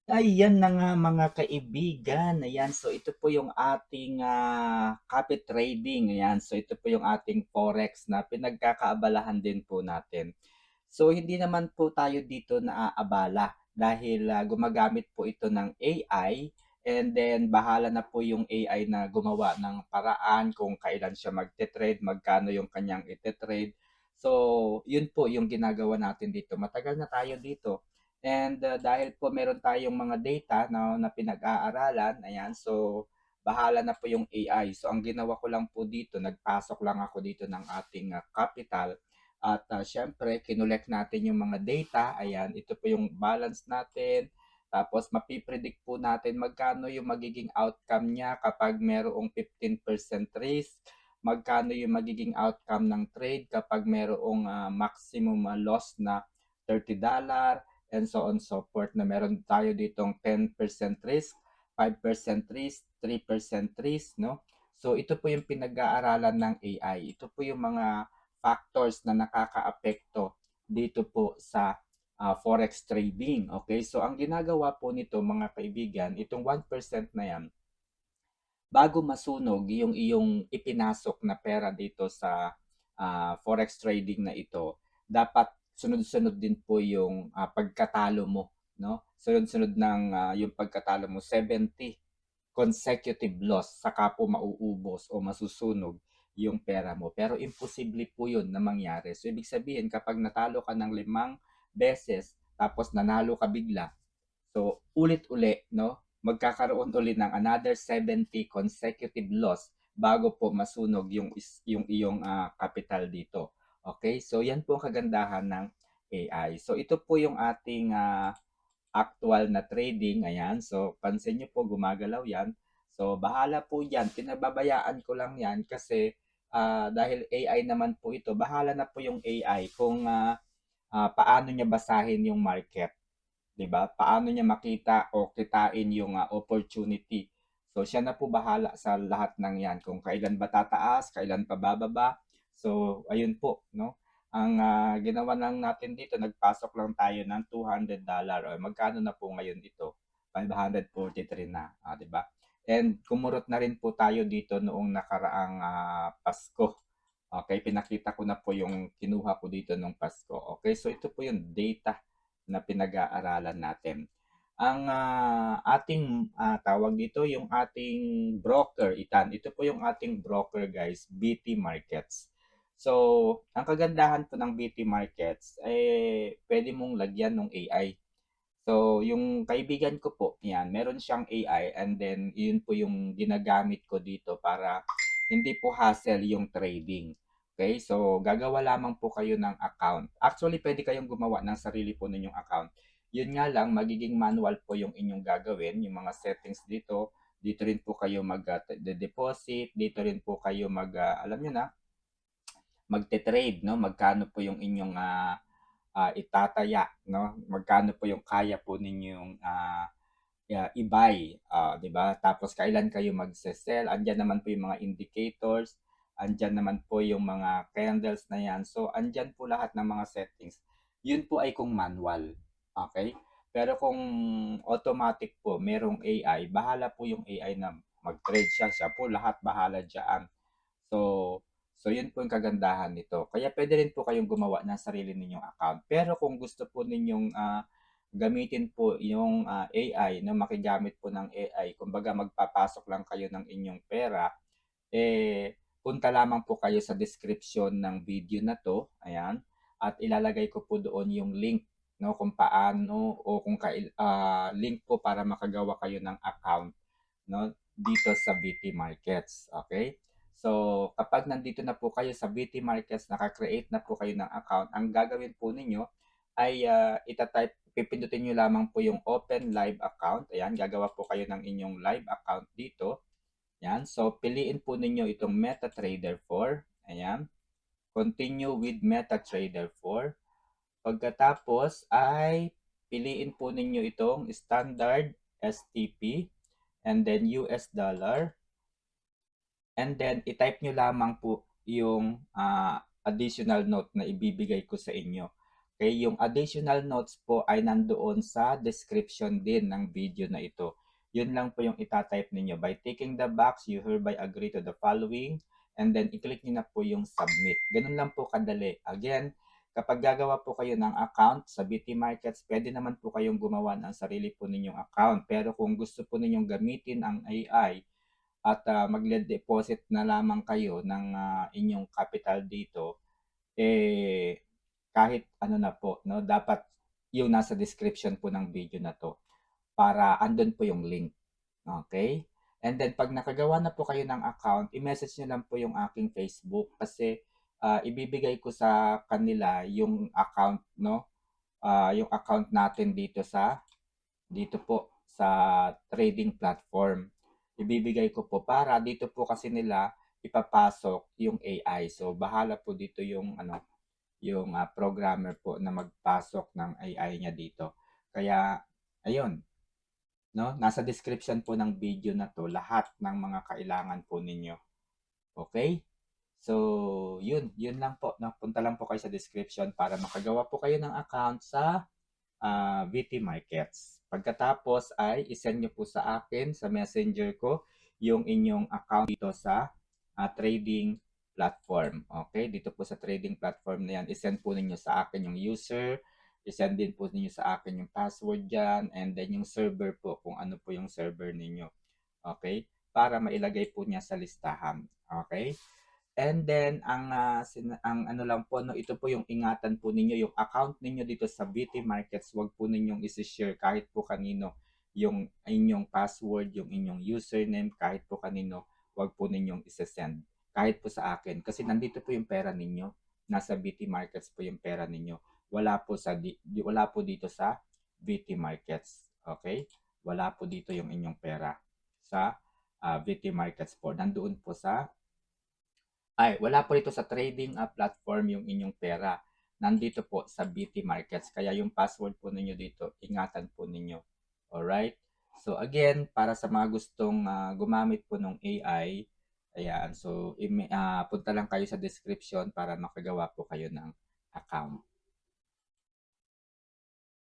Ayan na nga mga kaibigan, ayan. So ito po yung ating copy trading, ayan. So ito po yung ating forex na pinagkakaabalahan din po natin. So hindi naman po tayo dito naaabala dahil gumagamit po ito ng AI, and then bahala na po yung AI na gumawa ng paraan kung kailan siya magte-trade, magkano yung kanyang ite-trade. So yun po yung ginagawa natin dito. Matagal na tayo dito. And dahil po meron tayong mga data na pinag-aaralan, ayan, so bahala na po yung AI. So ang ginawa ko lang po dito, nagpasok lang ako dito ng ating capital at syempre kinolek natin yung mga data. Ayan, ito po yung balance natin. Tapos mapipredict po natin magkano yung magiging outcome niya kapag merong 15% risk, magkano yung magiging outcome ng trade kapag merong maximum loss na $30, and so on so forth, na meron tayo ditong 10% risk, 5% risk, 3% risk, no? So ito po yung pinag-aaralan ng AI. Ito po yung mga factors na nakakaapekto dito po sa forex trading. Okay? So ang ginagawa po nito mga kaibigan, itong 1% na yan, bago masunog yung iyong ipinasok na pera dito sa forex trading na ito, dapat sunod-sunod din po yung pagkatalo mo, no? Sunod-sunod ng yung pagkatalo mo, 70 consecutive loss, saka po mauubos o masusunog yung pera mo. Pero imposible po yun na mangyari. So ibig sabihin, kapag natalo ka ng 5 beses, tapos nanalo ka bigla, so, ulit-uli, no? Magkakaroon ulit ng another 70 consecutive loss bago po masunog yung iyong capital dito. Okay? So, yan po ang kagandahan ng AI. So, ito po yung ating actual na trading. Ayan. So, pansin nyo po, gumagalaw yan. So, bahala po yan. Pinababayaan ko lang yan kasi dahil AI naman po ito, bahala na po yung AI kung paano niya basahin yung market. 'Di ba? Paano niya makita o kitain yung opportunity. So siya na po bahala sa lahat ng 'yan, kung kailan ba tataas, kailan pa bababa. So ayun po, no? Ang ginawa lang natin dito, nagpasok lang tayo ng $200. O magkano na po ngayon ito? 543 na, 'di ba? And kumurot na rin po tayo dito noong nakaraang Pasko. Okay, pinakita ko na po yung kinuha ko dito nung Pasko. Okay, so ito po yung data na pinag-aaralan natin. Ang ating tawag dito, yung ating broker, Itan. Ito po yung ating broker guys, BT Markets. So, ang kagandahan po ng BT Markets, pwede mong lagyan ng AI. So, yung kaibigan ko po, yan, meron siyang AI, and then yun po yung ginagamit ko dito para hindi po hassle yung trading. Okay? So, gagawa lamang po kayo ng account. Actually, pwede kayong gumawa ng sarili po ninyong account. Yun nga lang, magiging manual po yung inyong gagawin, yung mga settings dito. Dito rin po kayo mag-deposit, dito rin po kayo alam nyo na, magte-trade, no? Magkano po yung inyong itataya, no? Magkano po yung kaya po ninyong i-buy, 'di ba? Tapos kailan kayo magse-sell? Andiyan naman po yung mga indicators, andiyan naman po yung mga candles na yan. So andiyan po lahat ng mga settings. Yun po ay kung manual. Okay? Pero kung automatic po, merong AI, bahala po yung AI na mag-trade siya. Siya po lahat bahala diyan. So, yun po yung kagandahan nito. Kaya pwede rin po kayong gumawa ng sarili ninyong account. Pero kung gusto po ninyong gamitin po yung AI, na makigamit po ng AI, kumbaga magpapasok lang kayo ng inyong pera, punta lamang po kayo sa description ng video na to, ayan, at ilalagay ko po doon yung link, no, kung paano o kung link po para makagawa kayo ng account, no, dito sa BT Markets. Okay? So, kapag nandito na po kayo sa BT Markets, naka-create na po kayo ng account, ang gagawin po ninyo ay pipindutin nyo lamang po yung Open Live Account. Ayan, gagawa po kayo ng inyong live account dito. Ayan, so piliin po ninyo itong MetaTrader 4. Ayan, continue with MetaTrader 4. Pagkatapos ay piliin po ninyo itong Standard STP and then US dollar, and then i-type nyo lamang po yung additional note na ibibigay ko sa inyo. Okay, yung additional notes po ay nandoon sa description din ng video na ito. Yun lang po yung ita-type ninyo. By ticking the box, you hereby agree to the following, and then i-click niyo na po yung submit. Ganun lang po kadali. Again, kapag gagawa po kayo ng account sa BT Markets, pwede naman po kayong gumawa ng sarili po ninyong account. Pero kung gusto po ninyong gamitin ang AI at magle-deposit na lamang kayo ng inyong capital dito, eh kahit ano na po, no, dapat yung nasa description po ng video na to para andun po yung link. Okay? And then pag nakagawa na po kayo ng account, i-message nyo lang po yung aking Facebook kasi ibibigay ko sa kanila yung account, no? Yung account natin dito po sa trading platform. Ibibigay ko po para dito po kasi nila ipapasok yung AI. So bahala po dito yung yung programmer po na magpasok ng AI niya dito. Kaya ayun, no? Nasa description po ng video na to lahat ng mga kailangan po ninyo. Okay? So, yun lang po. No? Punta lang po kayo sa description para makagawa po kayo ng account sa VT Markets. Pagkatapos ay isend nyo po sa akin sa messenger ko yung inyong account dito sa trading platform. Okay? Dito po sa trading platform na yan, isend po ninyo sa akin yung user, isend din po ninyo sa akin yung password dyan, and then yung server po, kung ano po yung server ninyo. Okay? Para mailagay po niya sa listahan. Okay? And then ang ano lang po, no, ito po yung ingatan po ninyo, yung account ninyo dito sa BT Markets, wag po ninyong i-share kahit po kanino yung inyong password, yung inyong username, kahit po kanino, wag po ninyong i-send. Kahit po sa akin kasi nandito po yung pera ninyo. Nasa BT Markets po yung pera ninyo. Wala po dito sa BT Markets. Okay? Wala po dito yung inyong pera sa BT Markets po. Nandoon po sa wala po dito sa trading platform yung inyong pera. Nandito po sa BT Markets. Kaya yung password po ninyo dito, ingatan po ninyo. Alright? So again, para sa mga gustong gumamit po ng AI, ayan, so punta lang kayo sa description para makagawa po kayo ng account.